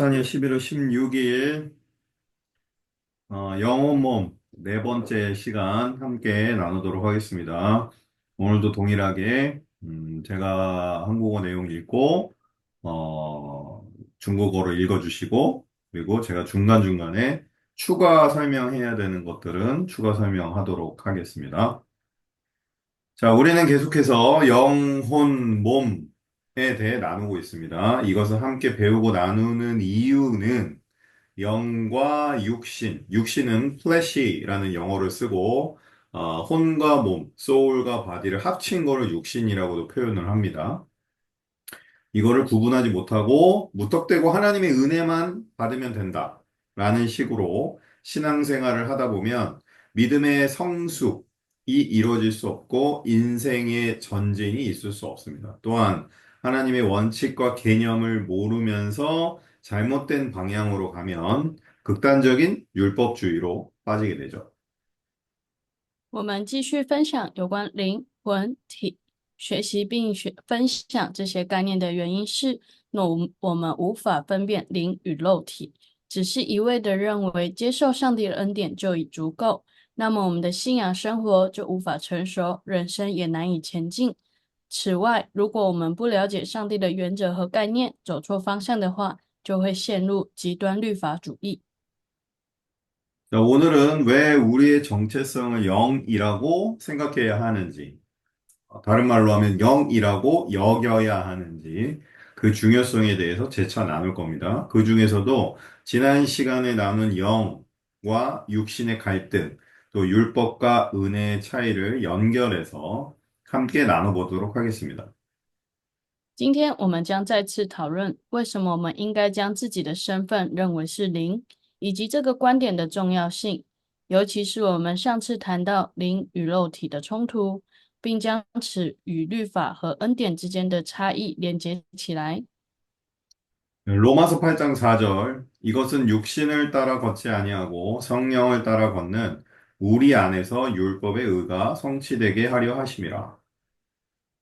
2024년 11월 16일 영어 몸 네 번째 시간 함께 나누도록 하겠습니다. 오늘도 동일하게 제가 한국어 내용 읽고 중국어로 읽어주시고 그리고 제가 중간중간에 추가 설명해야 되는 것들은 추가 설명하도록 하겠습니다. 자, 우리는 계속해서 영혼, 몸에 대해 나누고 있습니다. 이것을 함께 배우고 나누는 이유는 영과 육신, 육신은 flesh라는 영어를 쓰고 혼과 몸, soul과 body를 합친 거를 육신이라고도 표현을 합니다. 이거를 구분하지 못하고 무턱대고 하나님의 은혜만 받으면 된다. 라는 식으로 신앙생활을 하다 보면 믿음의 성숙이 이루어질 수 없고 인생의 전진이 있을 수 없습니다. 또한 하나님의 원칙과 개념을 모르면서 잘못된 방향으로 가면 극단적인 율법주의로 빠지게 되죠. 我们继续分享有关灵魂体学习并分享这些概念的原因是，我们无法分辨灵与肉体，只是一味的认为接受上帝的恩典就已足够，那么我们的信仰生活就无法成熟，人生也难以前进。此外，如果我们不了解上帝的原则和概念，走错方向的话，就会陷入极端律法主义。 자, 오늘은 왜 우리의 정체성을 영이라고 생각해야 하는지, 다른 말로 하면 영이라고 여겨야 하는지 그 중요성에 대해서 재차 나눌 겁니다. 그 중에서도 지난 시간에 나눈 영과 육신의 갈등, 또 율법과 은혜의 차이를 연결해서 함께 나눠보도록 하겠습니다. 今天我们将再次讨论为什么我们应该将自己的身份认为是灵，以及这个观点的重要性，尤其是我们上次谈到灵与肉体的冲突，并将此与律法和恩典之间的差异连接起来。 로마서 8장 4절 이것은 육신을 따라 걷지 아니하고 성령을 따라 걷는 우리 안에서 율법의 의가 성취되게 하려 하심이라.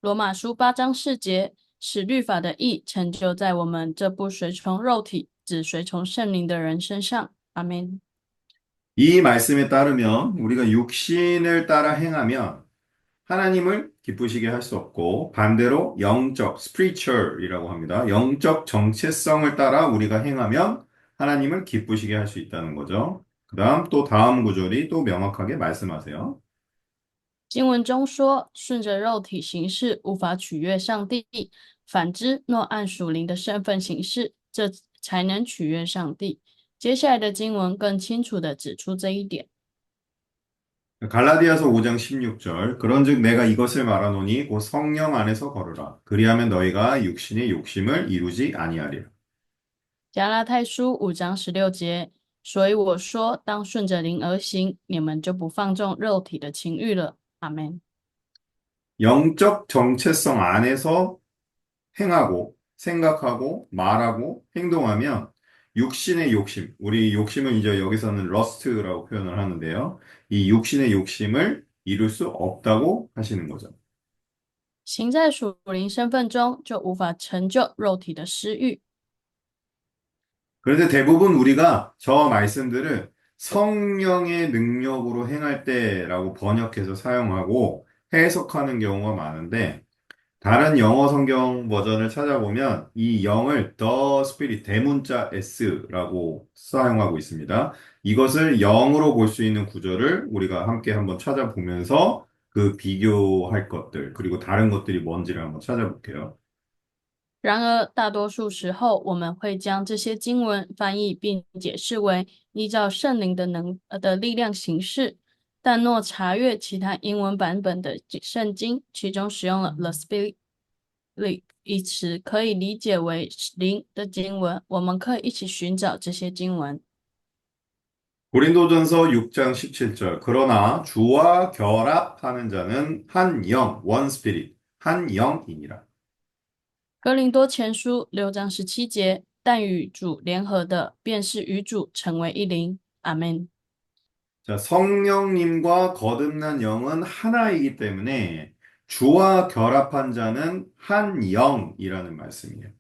罗马书8章4节，使律法的义成就在我们这不随从肉体，只随从圣灵的人身上。阿门。 이 말씀에 따르면 우리가 육신을 따라 행하면 하나님을 기쁘시게 할 수 없고 반대로 영적, spiritual이라고 합니다. 영적 정체성을 따라 우리가 행하면 하나님을 기쁘시게 할 수 있다는 거죠. 그다음 또 다음 구절이 또 명확하게 말씀하세요. 经文中说，顺着肉体行事，无法取悦上帝；反之，若按属灵的身份行事，这才能取悦上帝。接下来的经文更清楚地指出这一点。갈라디아서 5장 16절 그런즉 내가 이것을 말하노니 곧 성령 안에서 걸으라 그리하면 너희가 육신의 욕심을 이루지 아니하리라. 加拉太书5章16节，所以我说，当顺着灵而行，你们就不放纵肉体的情欲了。阿门。 영적 정체성 안에서 행하고 생각하고 말하고 행동하면 육신의 욕심, 우리 욕심은 이제 여기서는 러스트라고 표현을 하는데요. 이 육신의 욕심을 이룰 수 없다고 하시는 거죠. 行在属灵身份中，就无法成就肉体的私欲。 그런데 대부분 우리가 저 말씀들을 성령의 능력으로 행할 때라고 번역해서 사용하고 해석하는 경우가 많은데 다른 영어 성경 버전을 찾아보면 이 영을 The Spirit 대문자 S라고 사용하고 있습니다. 이것을 영으로 볼 수 있는 구절을 우리가 함께 한번 찾아보면서 그 비교할 것들 그리고 다른 것들이 뭔지를 한번 찾아볼게요. 然而，大多数时候，我们会将这些经文翻译并解释为依照圣灵的力量行事。但若查阅其他英文版本的圣经，其中使用了 the Spirit 一词，可以理解为灵的经文。我们可以一起寻找这些经文。 고린도전서 6장 17절 그러나 주와 결합하는 자는 한 영, one spirit, 한 영이니라. 哥林多前书6章17节，但与主联合的，便是与主成为一灵。阿门。 자, 성령님과 거듭난 영은 하나이기 때문에 주와 결합한 자는 한 영이라는 말씀이에요.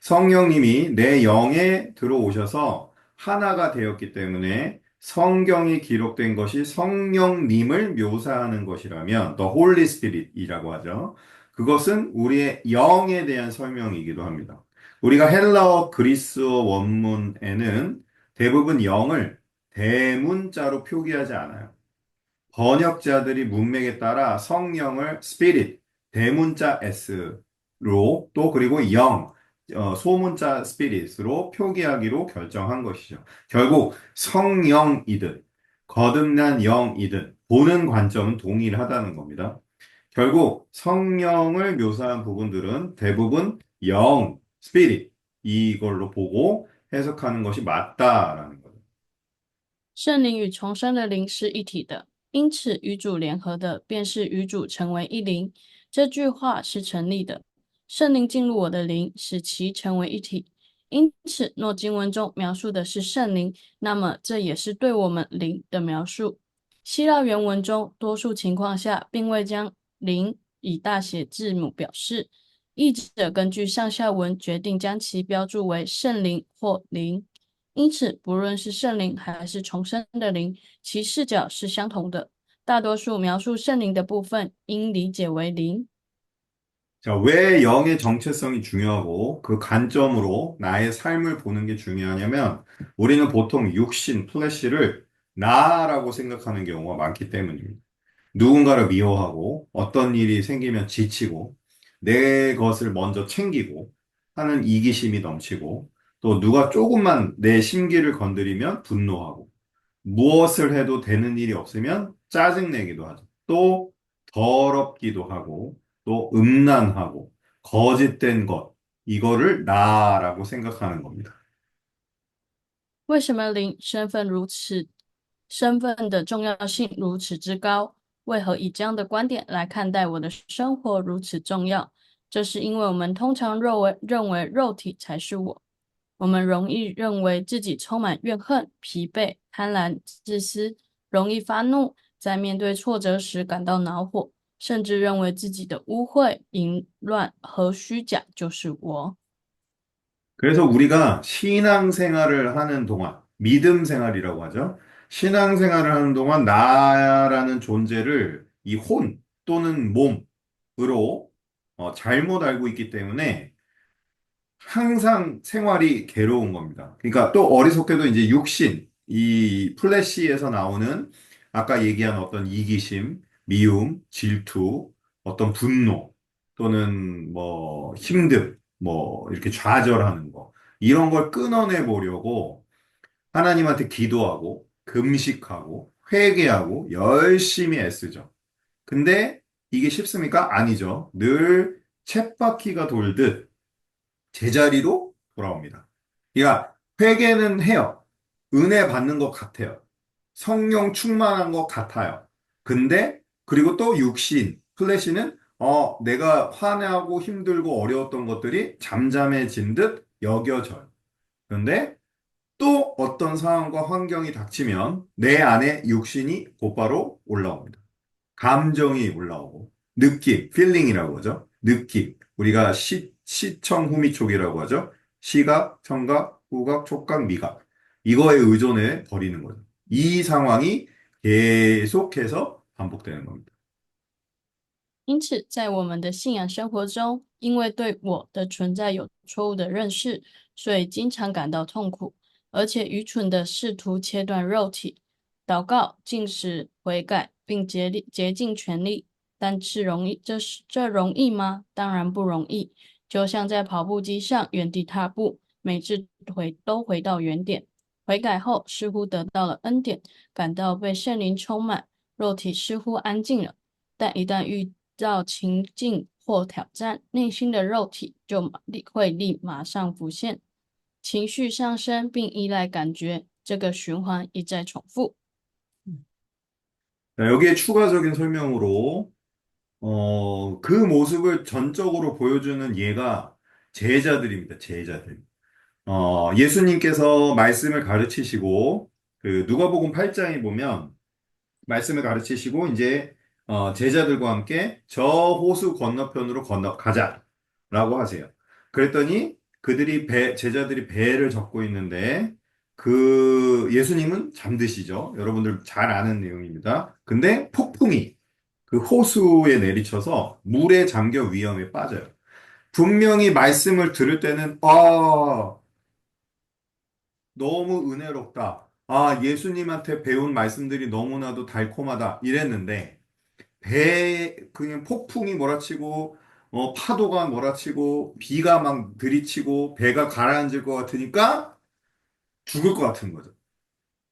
성령님이 내 영에 들어오셔서 하나가 되었기 때문에 성경이 기록된 것이 성령님을 묘사하는 것이라면 The Holy Spirit이라고 하죠. 그것은 우리의 영에 대한 설명이기도 합니다. 우리가 헬라어 그리스어 원문에는 대부분 영을 대문자로 표기하지 않아요. 번역자들이 문맥에 따라 성령을 spirit, 대문자 s로 또 그리고 영, 소문자 spirit으로 표기하기로 결정한 것이죠. 결국 성령이든 거듭난 영이든 보는 관점은 동일하다는 겁니다. 결국 성령을 묘사한 부분들은 대부분 영, spirit 이걸로 보고 해석하는 것이 맞다라는 거죠. 圣灵与重生的灵是一体的，因此与主联合的便是与主成为一灵。这句话是成立的。圣灵进入我的灵，使其成为一体。因此，若经文中描述的是圣灵，那么这也是对我们灵的描述。希腊原文中，多数情况下并未将灵以大写字母表示，译者根据上下文决定将其标注为圣灵或灵。因此，不论是圣灵还是重生的灵，其视角是相同的。大多数描述圣灵的部分应理解为灵。 자, 왜 영의 정체성이 중요하고 그 관점으로 나의 삶을 보는 게 중요하냐면 우리는 보통 육신, 플래시를 나라고 생각하는 경우가 많기 때문입니다. 누군가를 미워하고 어떤 일이 생기면 지치고 내 것을 먼저 챙기고 하는 이기심이 넘치고 또 누가 조금만 내 심기를 건드리면 분노하고 무엇을 해도 되는 일이 없으면 짜증내기도 하죠. 또 더럽기도 하고 또 음란하고 거짓된 것 이거를 나라고 생각하는 겁니다. 为什么灵身份的重要性如此之高？为何以这样的观点来看待我的生活如此重要？这是因为我们通常认为肉体才是我。我们容易认为自己充满怨恨、疲惫、贪婪、自私，容易发怒，在面对挫折时感到恼火，甚至认为自己的污秽、淫乱和虚假就是我。 그래서 우리가 신앙생활을 하는 동안 믿음 생활이라고 하죠. 신앙생활을 하는 동안 나라는 존재를 이 혼 또는 몸으로 잘못 알고 있기 때문에 항상 생활이 괴로운 겁니다. 그러니까 또 어리석게도 이제 육신, 이 플래시에서 나오는 아까 얘기한 어떤 이기심, 미움, 질투, 어떤 분노 또는 뭐 힘듦, 뭐 이렇게 좌절하는 거 이런 걸 끊어내 보려고 하나님한테 기도하고 금식하고 회개하고 열심히 애쓰죠. 근데 이게 쉽습니까? 아니죠. 늘 쳇바퀴가 돌듯 제자리로 돌아옵니다. 그러니까 회개는 해요. 은혜 받는 것 같아요. 성령 충만한 것 같아요. 근데 그리고 또 육신, 플래시는 내가 화내고 힘들고 어려웠던 것들이 잠잠해진 듯 여겨져요. 그런데 또 어떤 상황과 환경이 닥치면 내 안에 육신이 곧바로 올라옵니다. 감정이 올라오고 느낌, 필링이라고 하죠. 느낌. 우리가 시청, 후미, 촉이라고 하죠. 시각, 청각, 후각, 촉각, 미각. 이거에 의존해 버리는 거죠. 이 상황이 계속해서 반복되는 겁니다. 因此，在我们的信仰生活中，因为对我的存在有错误的认识，所以经常感到痛苦，而且愚蠢的试图切断肉体。祷告、进食、悔改，并竭尽全力，但这容易吗？当然不容易。就像在跑步机上原地踏步，每次都回到原点。悔改后，似乎得到了恩典，感到被圣灵充满，肉体似乎安静了。但一旦遇到情境或挑战，内心的肉体就会立马上浮现，情绪上升并依赖感觉，这个循环一再重复。 자, 여기에 추가적인 설명으로 그 모습을 전적으로 보여주는 예가 제자들입니다. 제자들. 예수님께서 말씀을 가르치시고 그 누가복음 8장에 보면 말씀을 가르치시고 이제 제자들과 함께 저 호수 건너편으로 건너가자라고 하세요. 그랬더니 제자들이 배를 젓고 있는데, 그 예수님은 잠드시죠. 여러분들 잘 아는 내용입니다. 근데 폭풍이 그 호수에 내리쳐서 물에 잠겨 위험에 빠져요. 분명히 말씀을 들을 때는, 너무 은혜롭다. 예수님한테 배운 말씀들이 너무나도 달콤하다. 이랬는데, 그냥 폭풍이 몰아치고, 파도가 몰아치고, 비가 막 들이치고, 배가 가라앉을 것 같으니까 죽을 것 같은 거죠.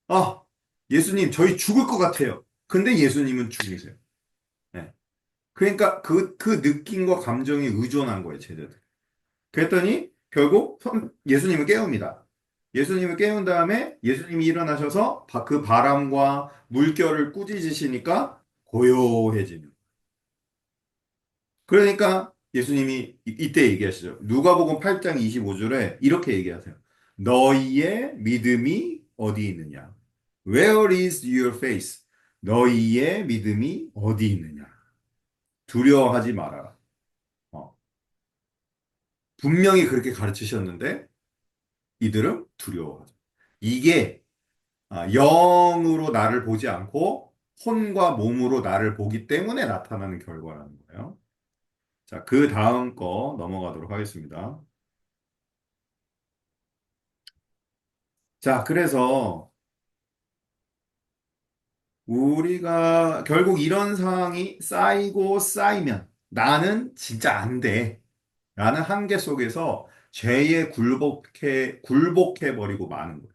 아, 예수님, 저희 죽을 것 같아요. 근데 예수님은 죽이세요. 네. 그러니까 그 느낌과 감정이 의존한 거예요, 제자들. 그랬더니 결국 예수님을 깨웁니다. 예수님을 깨운 다음에 예수님이 일어나셔서 그 바람과 물결을 꾸짖으시니까 고요해지는. 그러니까 예수님이 이때 얘기하시죠. 누가복음 8장 25절에 이렇게 얘기하세요. 너희의 믿음이 어디 있느냐? Where is your faith? 너희의 믿음이 어디 있느냐? 두려워하지 말아라. 어, 분명히 그렇게 가르치셨는데 이들은 두려워하죠. 이게 영으로 나를 보지 않고 혼과 몸으로 나를 보기 때문에 나타나는 결과라는 거예요. 자, 그 다음 거 넘어가도록 하겠습니다. 자, 그래서 우리가 결국 이런 상황이 쌓이고 쌓이면 나는 진짜 안 돼. 라는 한계 속에서 죄에 굴복해 버리고 마는 거예요.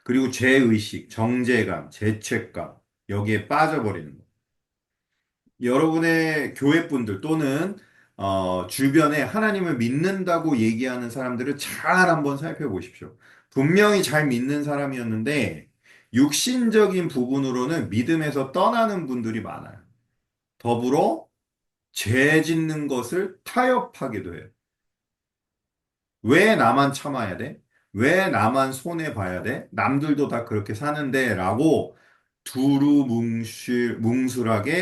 그리고 죄의식, 정죄감, 죄책감, 여기에 빠져버리는 거예요. 여러분의 교회분들 또는 주변에 하나님을 믿는다고 얘기하는 사람들을 잘 한번 살펴보십시오. 분명히 잘 믿는 사람이었는데 육신적인 부분으로는 믿음에서 떠나는 분들이 많아요. 더불어 죄 짓는 것을 타협하기도 해요. 왜 나만 참아야 돼? 왜 나만 손해 봐야 돼? 남들도 다 그렇게 사는데 라고 두루뭉술하게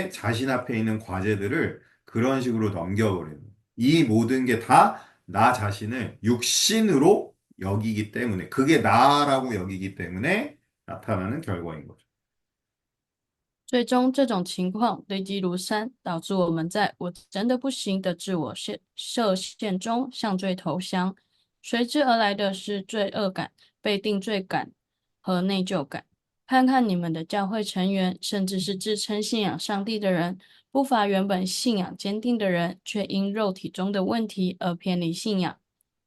자신 앞에 있는 과제들을 그런 식으로 넘겨버리는. 이 모든 게 다 나 자신을 육신으로 여기기 때문에, 그게 나라고 여기기 때문에 나타나는 결과인 거죠. 最终，这种情况堆积如山，导致我们在“我真的不行”的自我设限中向罪投降，随之而来的是罪恶感、被定罪感和内疚感。看看你们的教会成员，甚至是自称信仰上帝的人，不乏原本信仰坚定的人，却因肉体中的问题而偏离信仰。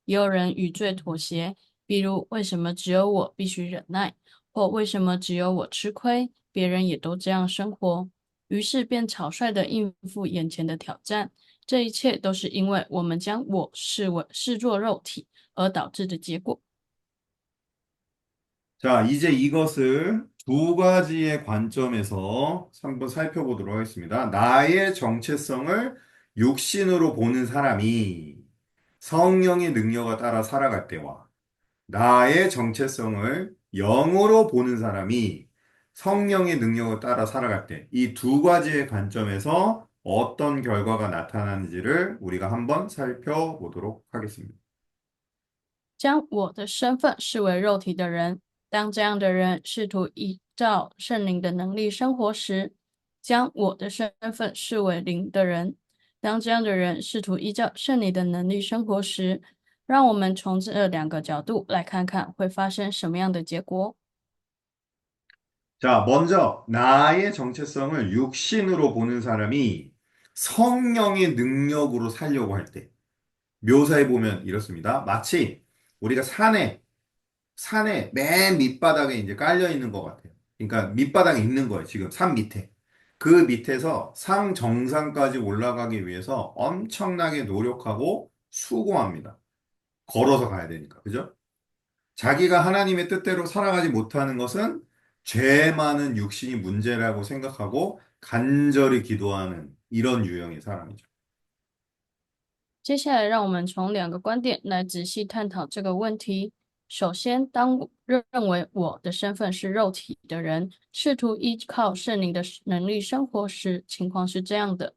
也有人与罪妥协，比如为什么只有我必须忍耐，或为什么只有我吃亏，别人也都这样生活，于是便草率地应付眼前的挑战。这一切都是因为我们将我视作肉体而导致的结果。 자, 이제 이것을 두 가지의 관점에서 한번 살펴보도록 하겠습니다. 나의 정체성을 육신으로 보는 사람이 성령의 능력에 따라 살아갈 때와 나의 정체성을 영으로 보는 사람이 성령의 능력을 따라 살아갈 때, 이 두 가지의 관점에서 어떤 결과가 나타나는지를 우리가 한번 살펴보도록 하겠습니다. 将我的身份视为肉体的人，当这样的人试图依照圣灵的能力生活时，将我的身份视为灵的人，当这样的人试图依照圣灵的能力生活时，让我们从这两个角度来看看会发生什么样的结果。 자, 먼저 나의 정체성을 육신으로 보는 사람이 성령의 능력으로 살려고 할 때, 묘사해 보면 이렇습니다. 마치 우리가 산에 맨 밑바닥에 이제 깔려 있는 것 같아요. 그러니까 밑바닥에 있는 거예요. 지금 산 밑에. 그 밑에서 상 정상까지 올라가기 위해서 엄청나게 노력하고 수고합니다. 걸어서 가야 되니까. 그죠? 자기가 하나님의 뜻대로 살아가지 못하는 것은 죄 많은 육신이 문제라고 생각하고 간절히 기도하는 이런 유형의 사람이죠. 接下来，让我们从两个观点来仔细探讨这个问题。首先，当我认为我的身份是肉体的人，试图依靠圣灵的能力生活时，情况是这样的：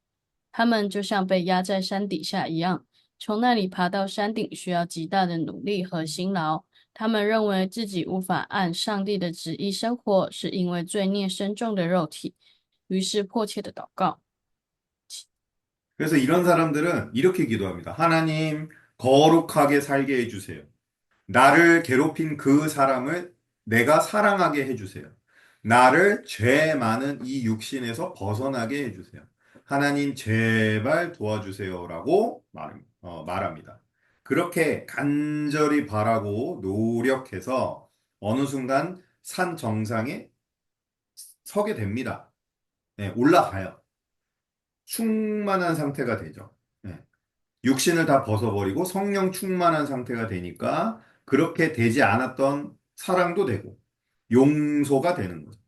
他们就像被压在山底下一样，从那里爬到山顶需要极大的努力和辛劳。他们认为自己无法按上帝的旨意生活，是因为罪孽深重的肉体，于是迫切的祷告。 그래서 이런 사람들은 이렇게 기도합니다. 하나님, 거룩하게 살게 해주세요. 나를 괴롭힌 그 사람을 내가 사랑하게 해주세요. 나를 죄 많은 이 육신에서 벗어나게 해주세요. 하나님, 제발 도와주세요라고 말합니다. 그렇게 간절히 바라고 노력해서 어느 순간 산 정상에 서게 됩니다. 네, 올라가요. 충만한 상태가 되죠. 네. 육신을 다 벗어버리고 성령 충만한 상태가 되니까 그렇게 되지 않았던 사랑도 되고 용서가 되는 거죠.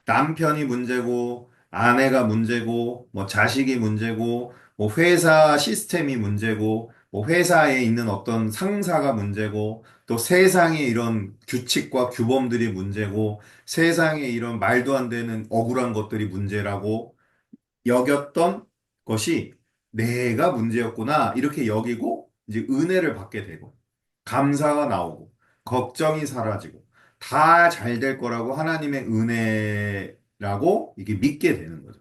남편이 문제고 아내가 문제고 뭐 자식이 문제고 뭐 회사 시스템이 문제고 뭐 회사에 있는 어떤 상사가 문제고 또 세상의 이런 규칙과 규범들이 문제고 세상에 이런 말도 안 되는 억울한 것들이 문제라고 여겼던 것이 내가 문제였구나. 이렇게 여기고 이제 은혜를 받게 되고 감사가 나오고 걱정이 사라지고 다 잘 될 거라고 하나님의 은혜라고 이게 믿게 되는 거죠.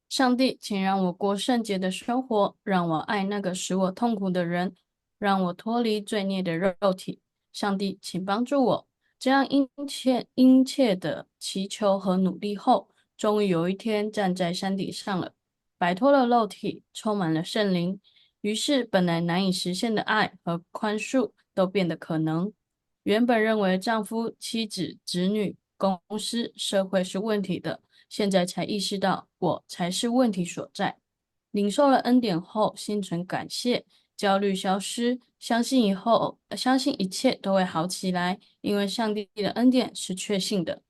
上帝，请让我过圣洁的生活，让我爱那个使我痛苦的人，让我脱离罪孽的肉体。上帝，请帮助我。这样殷切的祈求和努力后，终于有一天站在山顶上了，摆脱了肉体，充满了圣灵。于是，本来难以实现的爱和宽恕都变得可能。原本认为丈夫、妻子、子女、公司、社会是问题的，现在才意识到我才是问题所在。领受了恩典后，心存感谢，焦虑消失，相信一切都会好起来，因为上帝的恩典是确信的。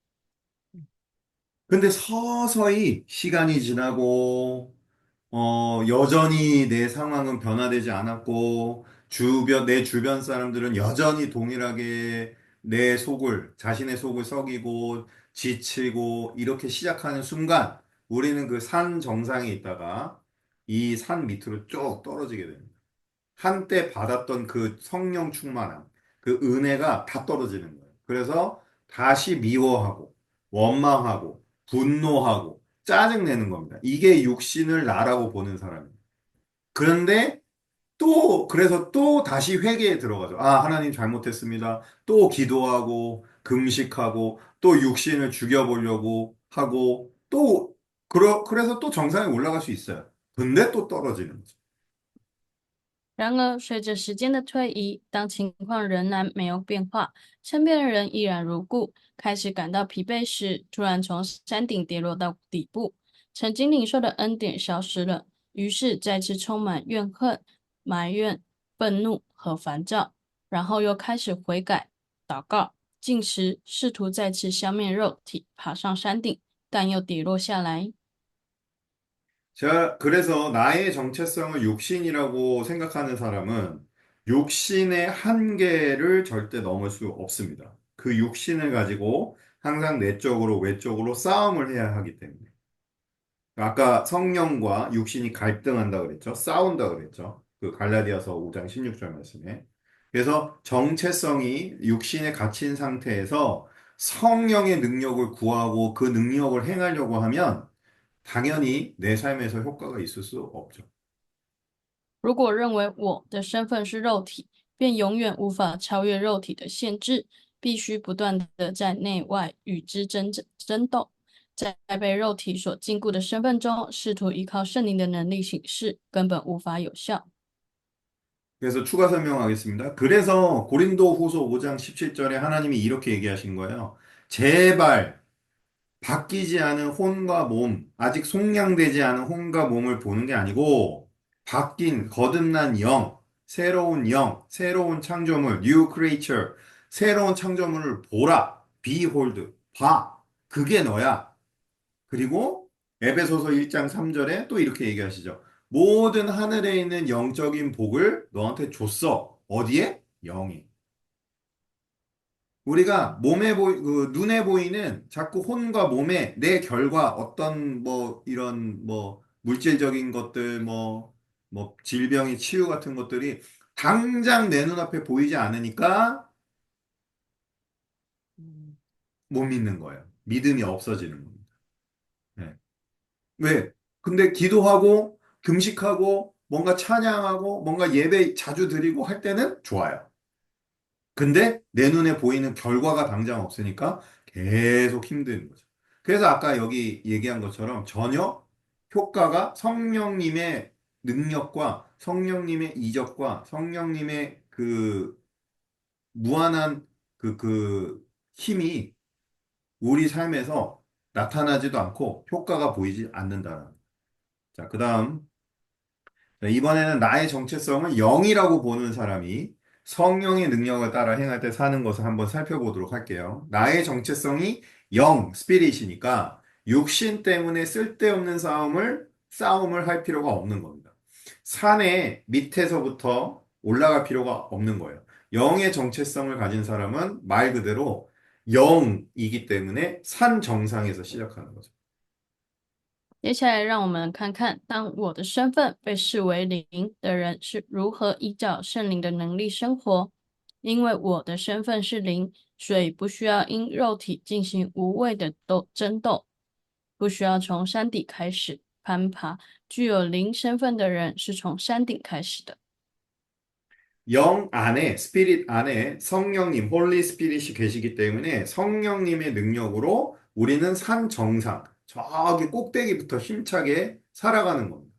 근데 서서히 시간이 지나고 여전히 내 상황은 변화되지 않았고, 내 주변 사람들은 여전히 동일하게 자신의 속을 썩이고, 지치고, 이렇게 시작하는 순간, 우리는 그 산 정상에 있다가 이 산 밑으로 쭉 떨어지게 됩니다. 한때 받았던 그 성령 충만함, 그 은혜가 다 떨어지는 거예요. 그래서 다시 미워하고, 원망하고, 분노하고, 짜증내는 겁니다. 이게 육신을 나라고 보는 사람이에요. 그런데 그래서 또 다시 회개에 들어가죠. 아, 하나님 잘못했습니다. 또 기도하고, 금식하고, 또 육신을 죽여보려고 하고, 그래서 또 정상에 올라갈 수 있어요. 근데 또 떨어지는 거죠. 然而，随着时间的推移，当情况仍然没有变化，身边的人依然如故，开始感到疲惫时，突然从山顶跌落到底部，曾经领受的恩典消失了，于是再次充满怨恨、埋怨、愤怒和烦躁，然后又开始悔改、祷告、进食，试图再次消灭肉体，爬上山顶，但又跌落下来。그래서 나의 정체성을 육신이라고 생각하는 사람은 육신의 한계를 절대 넘을 수 없습니다. 그 육신을 가지고 항상 내적으로 외적으로 싸움을 해야 하기 때문에. 아까 성령과 육신이 갈등한다 그랬죠? 싸운다 그랬죠? 그 갈라디아서 5장 16절 말씀에. 그래서 정체성이 육신에 갇힌 상태에서 성령의 능력을 구하고 그 능력을 행하려고 하면 당연히 내 삶에서 효과가 있을 수 없죠. 如果认为我的身份是肉体，便永远无法超越肉体的限制，必须不断的在内外与之争斗，在被肉体所禁锢的身份中，试图依靠圣灵的能力行事，根本无法有效。그래서 추가 설명하겠습니다. 그래서 고린도 후서 5장 17절에 하나님이 이렇게 얘기하신 거예요. 제발 바뀌지 않은 혼과 몸, 아직 속량되지 않은 혼과 몸을 보는 게 아니고 바뀐 거듭난 새로운 창조물, new creature, 새로운 창조물을 보라. behold, 봐. 그게 너야. 그리고 에베소서 1장 3절에 또 이렇게 얘기하시죠. 모든 하늘에 있는 영적인 복을 너한테 줬어. 어디에? 영이. 우리가 눈에 보이는 자꾸 혼과 몸에 내 결과 어떤 뭐 이런 뭐 물질적인 것들 뭐 질병의 치유 같은 것들이 당장 내 눈앞에 보이지 않으니까 못 믿는 거예요. 믿음이 없어지는 겁니다. 네. 왜? 근데 기도하고 금식하고 뭔가 찬양하고 뭔가 예배 자주 드리고 할 때는 좋아요. 근데 내 눈에 보이는 결과가 당장 없으니까 계속 힘든 거죠. 그래서 아까 여기 얘기한 것처럼 전혀 효과가 성령님의 능력과 성령님의 이적과 성령님의 그 무한한 그 힘이 우리 삶에서 나타나지도 않고 효과가 보이지 않는다는. 자, 그 다음. 자, 이번에는 나의 정체성을 영이라고 보는 사람이 성령의 능력을 따라 행할 때 사는 것을 한번 살펴보도록 할게요. 나의 정체성이 영, 스피릿이니까 육신 때문에 쓸데없는 싸움을 할 필요가 없는 겁니다. 산의 밑에서부터 올라갈 필요가 없는 거예요. 영의 정체성을 가진 사람은 말 그대로 영이기 때문에 산 정상에서 시작하는 거죠.接下来，让我们看看，当我的身份被视为灵的人是如何依照圣灵的能力生活。因为我的身份是灵，所以不需要因肉体进行无谓的争斗，不需要从山底开始攀爬。具有灵身份的人是从山顶开始的。영 안에, 스피릿 안에 성령님, 홀리 스피릿이 계시기 때문에 성령님의 능력으로 우리는 산 정상, 저기 꼭대기부터 힘차게 살아가는 겁니다.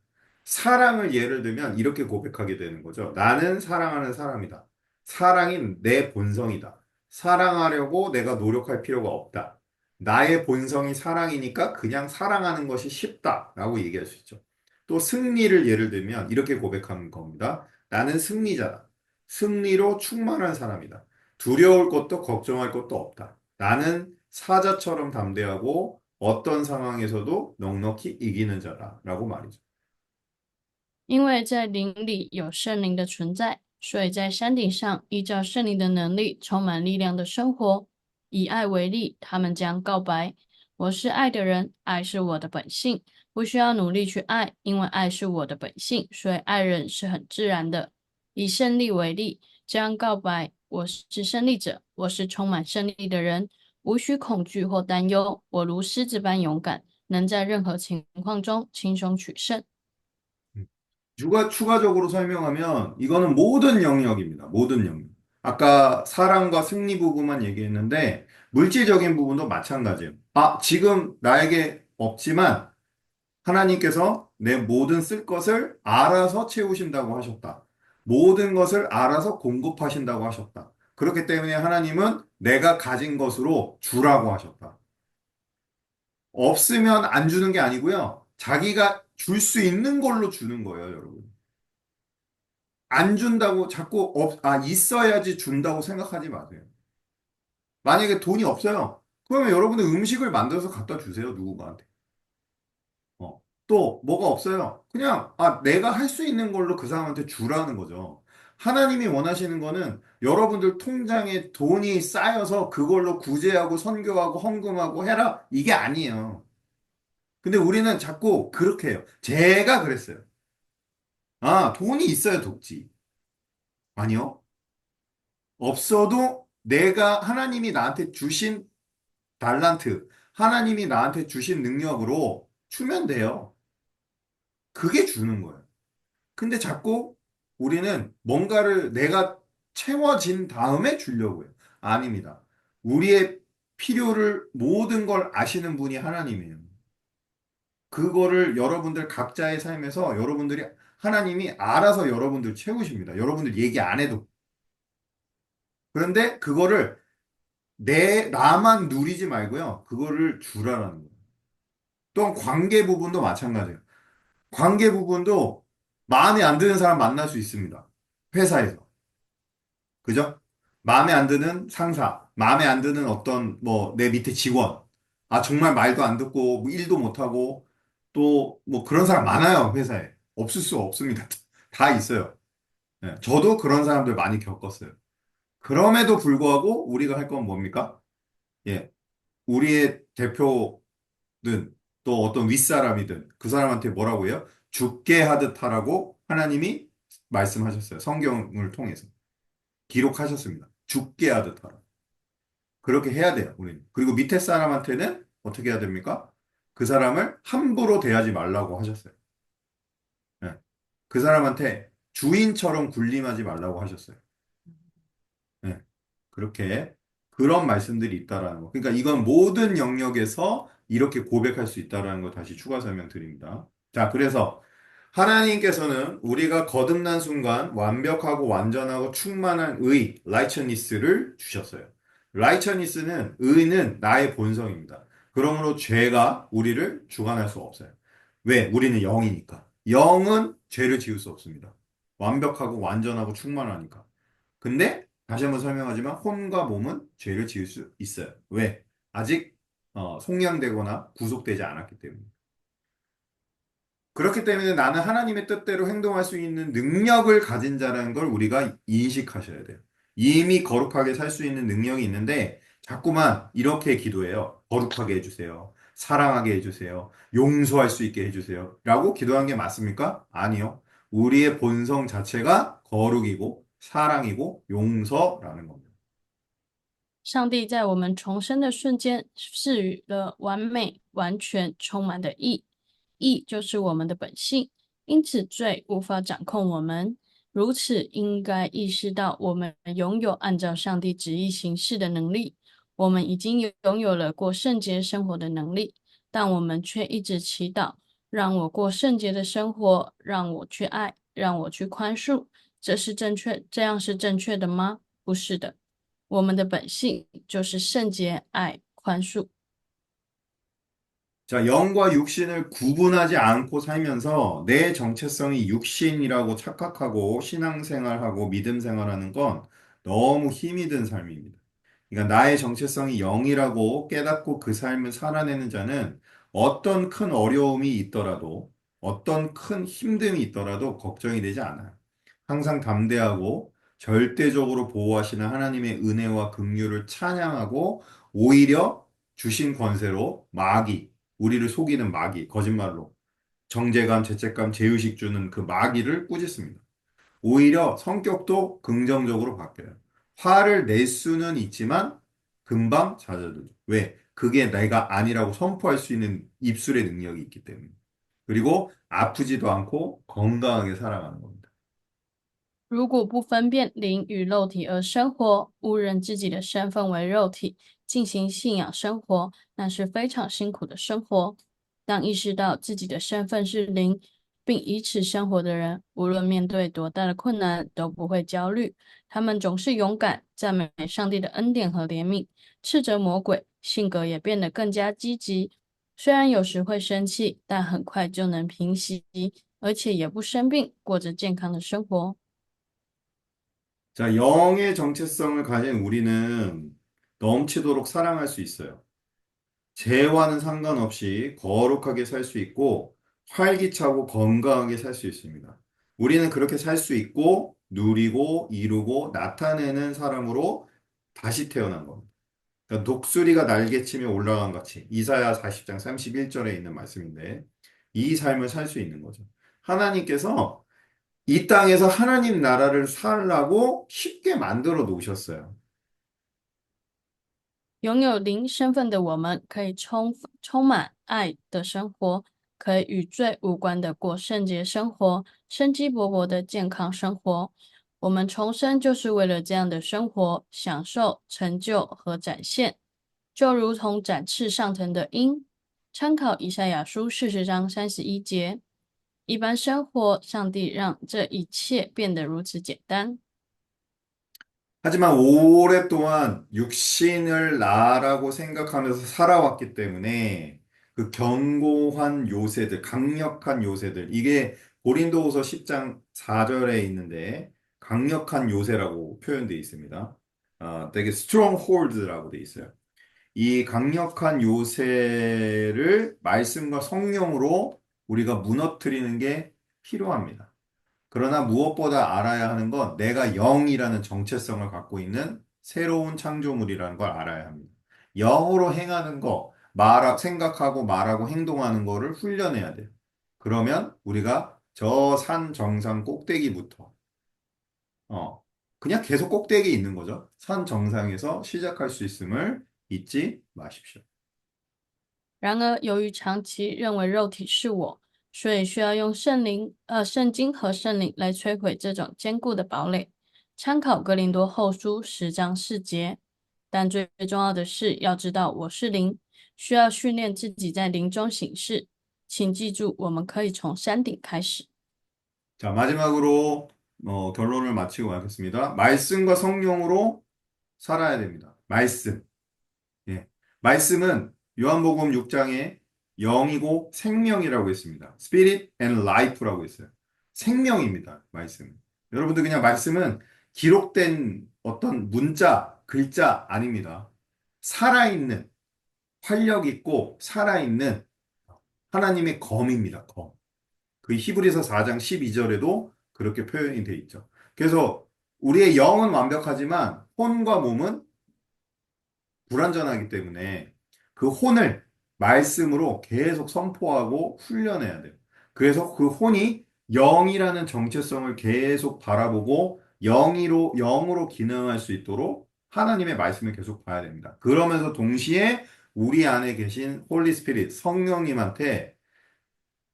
사랑을 예를 들면 이렇게 고백하게 되는 거죠. 나는 사랑하는 사람이다. 사랑이 내 본성이다. 사랑하려고 내가 노력할 필요가 없다. 나의 본성이 사랑이니까 그냥 사랑하는 것이 쉽다라고 얘기할 수 있죠. 또 승리를 예를 들면 이렇게 고백하는 겁니다. 나는 승리자다. 승리로 충만한 사람이다. 두려울 것도 걱정할 것도 없다. 나는 사자처럼 담대하고 어떤 상황에서도 넉넉히 이기는 자다라고 말이죠. 因为在灵里有圣灵的存在，所以在山顶上依照圣灵的能力，充满力量的生活。以爱为例，他们将告白：“我是爱的人，爱是我的本性，不需要努力去爱，因为爱是我的本性，所以爱人是很自然的。”以胜利为例，这样告白：“我是胜利者，我是充满胜利的人，无需恐惧或担忧，我如狮子般勇敢，能在任何情况中轻松取胜。” 추가적으로 설명하면 이거는 모든 영역입니다. 모든 영역. 아까 사랑과 승리 부분만 얘기했는데 물질적인 부분도 마찬가지예요. 아, 지금 나에게 없지만 하나님께서 내 모든 쓸 것을 알아서 채우신다고 하셨다. 모든 것을 알아서 공급하신다고 하셨다. 그렇기 때문에 하나님은 내가 가진 것으로 주라고 하셨다. 없으면 안 주는 게 아니고요. 자기가 줄 수 있는 걸로 주는 거예요, 여러분. 안 준다고 자꾸 있어야지 준다고 생각하지 마세요. 만약에 돈이 없어요. 그러면 여러분은 음식을 만들어서 갖다 주세요, 누군가한테. 또 뭐가 없어요. 그냥 내가 할 수 있는 걸로 그 사람한테 주라는 거죠. 하나님이 원하시는 거는 여러분들 통장에 돈이 쌓여서 그걸로 구제하고 선교하고 헌금하고 해라. 이게 아니에요. 근데 우리는 자꾸 그렇게 해요. 제가 그랬어요. 돈이 있어야 돕지. 아니요. 없어도 내가 하나님이 나한테 주신 달란트, 하나님이 나한테 주신 능력으로 주면 돼요. 그게 주는 거예요. 근데 자꾸 우리는 뭔가를 내가 채워진 다음에 주려고 해요. 아닙니다. 우리의 필요를 모든 걸 아시는 분이 하나님이에요. 그거를 여러분들 각자의 삶에서 여러분들이 하나님이 알아서 여러분들 채우십니다. 여러분들 얘기 안 해도. 그런데 그거를 나만 누리지 말고요. 그거를 주라라는 거예요. 또한 관계 부분도 마찬가지예요. 관계 부분도 마음에 안 드는 사람 만날 수 있습니다. 회사에서. 그죠? 마음에 안 드는 상사, 마음에 안 드는 어떤 뭐 내 밑에 직원. 정말 말도 안 듣고 뭐 일도 못하고 또 뭐 그런 사람 많아요, 회사에. 없을 수 없습니다. 다 있어요. 예, 저도 그런 사람들 많이 겪었어요. 그럼에도 불구하고 우리가 할 건 뭡니까? 예, 우리의 대표든 또 어떤 윗사람이든 그 사람한테 뭐라고 해요? 죽게 하듯 하라고 하나님이 말씀하셨어요. 성경을 통해서. 기록하셨습니다. 죽게 하듯 하라. 그렇게 해야 돼요, 우리는. 그리고 밑에 사람한테는 어떻게 해야 됩니까? 그 사람을 함부로 대하지 말라고 하셨어요. 예. 그 사람한테 주인처럼 군림하지 말라고 하셨어요. 예. 그렇게 그런 말씀들이 있다라는 거. 그러니까 이건 모든 영역에서 이렇게 고백할 수 있다라는 거 다시 추가 설명드립니다. 자, 그래서 하나님께서는 우리가 거듭난 순간 완벽하고 완전하고 충만한 의, 라이처니스를 주셨어요. 라이처니스는 의는 나의 본성입니다. 그러므로 죄가 우리를 주관할 수 없어요. 왜? 우리는 영이니까. 영은 죄를 지을 수 없습니다. 완벽하고 완전하고 충만하니까. 근데 다시 한번 설명하지만 혼과 몸은 죄를 지을 수 있어요. 왜? 아직 속량되거나 구속되지 않았기 때문에. 그렇기 때문에 나는 하나님의 뜻대로 행동할 수 있는 능력을 가진 자라는 걸 우리가 인식하셔야 돼요. 이미 거룩하게 살 수 있는 능력이 있는데 자꾸만 이렇게 기도해요. 거룩하게 해주세요. 사랑하게 해주세요. 용서할 수 있게 해주세요. 라고 기도한 게 맞습니까? 아니요. 우리의 본성 자체가 거룩이고 사랑이고 용서라는 겁니다. 上帝在我们重生的瞬间赐予了完美、完全、充满的义，义就是我们的本性，因此罪无法掌控我们。如此，应该意识到我们拥有按照上帝旨意行事的能力。我们已经拥有了过圣洁生活的能力，但我们却一直祈祷，让我过圣洁的生活，让我去爱，让我去宽恕。这样是正确的吗？不是的。我们的本性就是圣洁、爱、宽恕。 자, 영과 육신을 구분하지 않고 살면서 내 정체성이 육신이라고 착각하고 신앙생활하고 믿음생활하는 건 너무 힘이 든 삶입니다. 그러니까 나의 정체성이 영이라고 깨닫고 그 삶을 살아내는 자는 어떤 큰 어려움이 있더라도 어떤 큰 힘듦이 있더라도 걱정이 되지 않아요. 항상 담대하고 절대적으로 보호하시는 하나님의 은혜와 긍휼을 찬양하고 오히려 주신 권세로 우리를 속이는 마귀, 거짓말로 정죄감, 죄책감, 죄의식 주는 그 마귀를 꾸짖습니다. 오히려 성격도 긍정적으로 바뀌어요. 화를 낼 수는 있지만 금방 잦아들죠. 왜? 그게 내가 아니라고 선포할 수 있는 입술의 능력이 있기 때문에. 그리고 아프지도 않고 건강하게 살아가는 겁니다. 如果不分辨灵与肉体而生活，误认自己的身份为肉体，进行信仰生活，那是非常辛苦的生活。当意识到自己的身份是灵，并以此生活的人，无论面对多大的困难都不会焦虑，他们总是勇敢，赞美上帝的恩典和怜悯，斥责魔鬼，性格也变得更加积极。虽然有时会生气，但很快就能平息，而且也不生病，过着健康的生活。 자, 영의 정체성을 가진 우리는 넘치도록 사랑할 수 있어요. 죄와는 상관없이 거룩하게 살 수 있고 활기차고 건강하게 살 수 있습니다. 우리는 그렇게 살 수 있고 누리고 이루고 나타내는 사람으로 다시 태어난 겁니다. 그러니까 독수리가 날개치며 올라간 같이 이사야 40장 31절에 있는 말씀인데 이 삶을 살 수 있는 거죠. 하나님께서 이 땅에서 하나님 나라를 살라고 쉽게 만들어 놓으셨어요. 拥有灵身份的我们，可以充满爱的生活，可以与罪无关的过圣洁生活，生机勃勃的健康生活。我们重生就是为了这样的生活，享受、成就和展现，就如同展翅上腾的鹰。参考以赛亚书40章31节。一般生活，上帝让这一切变得如此简单。 하지만 오랫동안 육신을 나라고 생각하면서 살아왔기 때문에 그 견고한 요새들, 강력한 요새들, 이게 고린도후서 10장 4절에 있는데 강력한 요새라고 표현되어 있습니다. 되게 stronghold라고 되어 있어요. 이 강력한 요새를 말씀과 성령으로 우리가 무너뜨리는 게 필요합니다. 그러나 무엇보다 알아야 하는 건 내가 영이라는 정체성을 갖고 있는 새로운 창조물이라는 걸 알아야 합니다. 영으로 행하는 생각하고 말하고 행동하는 거를 훈련해야 돼요. 그러면 우리가 저 산 정상 꼭대기부터, 어, 그냥 계속 꼭대기에 있는 거죠. 산 정상에서 시작할 수 있음을 잊지 마십시오. 然而，由于长期认为肉体是我，所以需要用圣经和圣灵来摧毁这种坚固的堡垒。参考哥林多后书10章4节。但最重要的是要知道我是灵，需要训练自己在灵中行事。请记住，我们可以从山顶开始。 자, 마지막으로 결론을 마치고 가겠습니다. 말씀과 성령으로 살아야 됩니다. 말씀. 예. 말씀은 요한복음 6장에 영이고 생명이라고 했습니다. Spirit and Life라고 했어요. 생명입니다. 말씀. 여러분들 그냥 말씀은 기록된 어떤 문자, 글자 아닙니다. 살아있는, 활력 있고 살아있는 하나님의 검입니다. 검. 그 히브리서 4장 12절에도 그렇게 표현이 돼 있죠. 그래서 우리의 영은 완벽하지만 혼과 몸은 불완전하기 때문에 그 혼을 말씀으로 계속 선포하고 훈련해야 돼요. 그래서 그 혼이 영이라는 정체성을 계속 바라보고 영으로 기능할 수 있도록 하나님의 말씀을 계속 봐야 됩니다. 그러면서 동시에 우리 안에 계신 홀리 스피릿, 성령님한테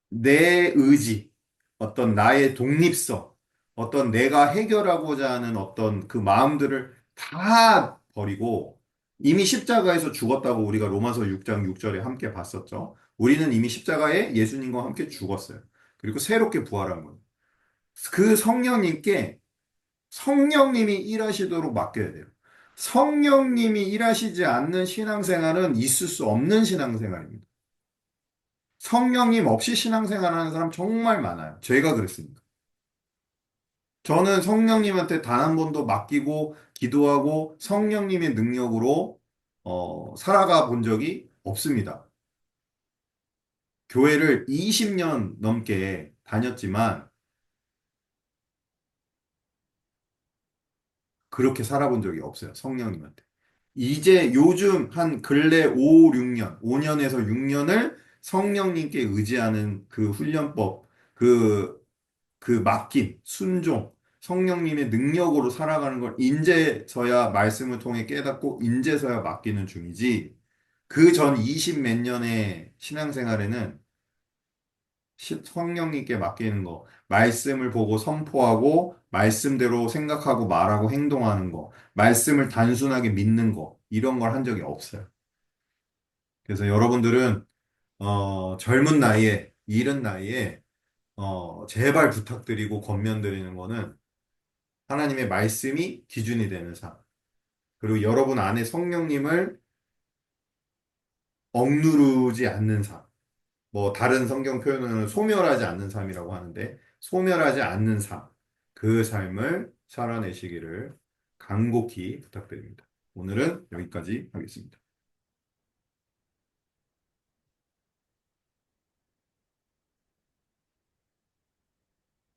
내 의지, 어떤 나의 독립성, 어떤 내가 해결하고자 하는 어떤 그 마음들을 다 버리고 이미 십자가에서 죽었다고 우리가 로마서 6장 6절에 함께 봤었죠. 우리는 이미 십자가에 예수님과 함께 죽었어요. 그리고 새롭게 부활한 거예요. 그 성령님께 성령님이 일하시도록 맡겨야 돼요. 성령님이 일하시지 않는 신앙생활은 있을 수 없는 신앙생활입니다. 성령님 없이 신앙생활하는 사람 정말 많아요. 제가 그랬습니다. 저는 성령님한테 단 한 번도 맡기고 기도하고 성령님의 능력으로 살아가 본 적이 없습니다. 교회를 20년 넘게 다녔지만 그렇게 살아본 적이 없어요. 성령님한테. 이제 요즘 한 근래 5, 6년, 5년에서 6년을 성령님께 의지하는 그 훈련법, 그 맡김, 순종, 성령님의 능력으로 살아가는 걸 인제서야 말씀을 통해 깨닫고 인제서야 맡기는 중이지 그 전 20 몇 년의 신앙생활에는 성령님께 맡기는 거, 말씀을 보고 선포하고 말씀대로 생각하고 말하고 행동하는 거, 말씀을 단순하게 믿는 거 이런 걸 한 적이 없어요. 그래서 여러분들은 젊은 나이에, 이른 나이에 제발 부탁드리고 권면드리는 거는 하나님의 말씀이 기준이 되는 삶. 그리고 여러분 안에 성령님을 억누르지 않는 삶. 뭐 다른 성경 표현으로는 소멸하지 않는 삶이라고 하는데 소멸하지 않는 삶. 그 삶을 살아내시기를 간곡히 부탁드립니다. 오늘은 여기까지 하겠습니다.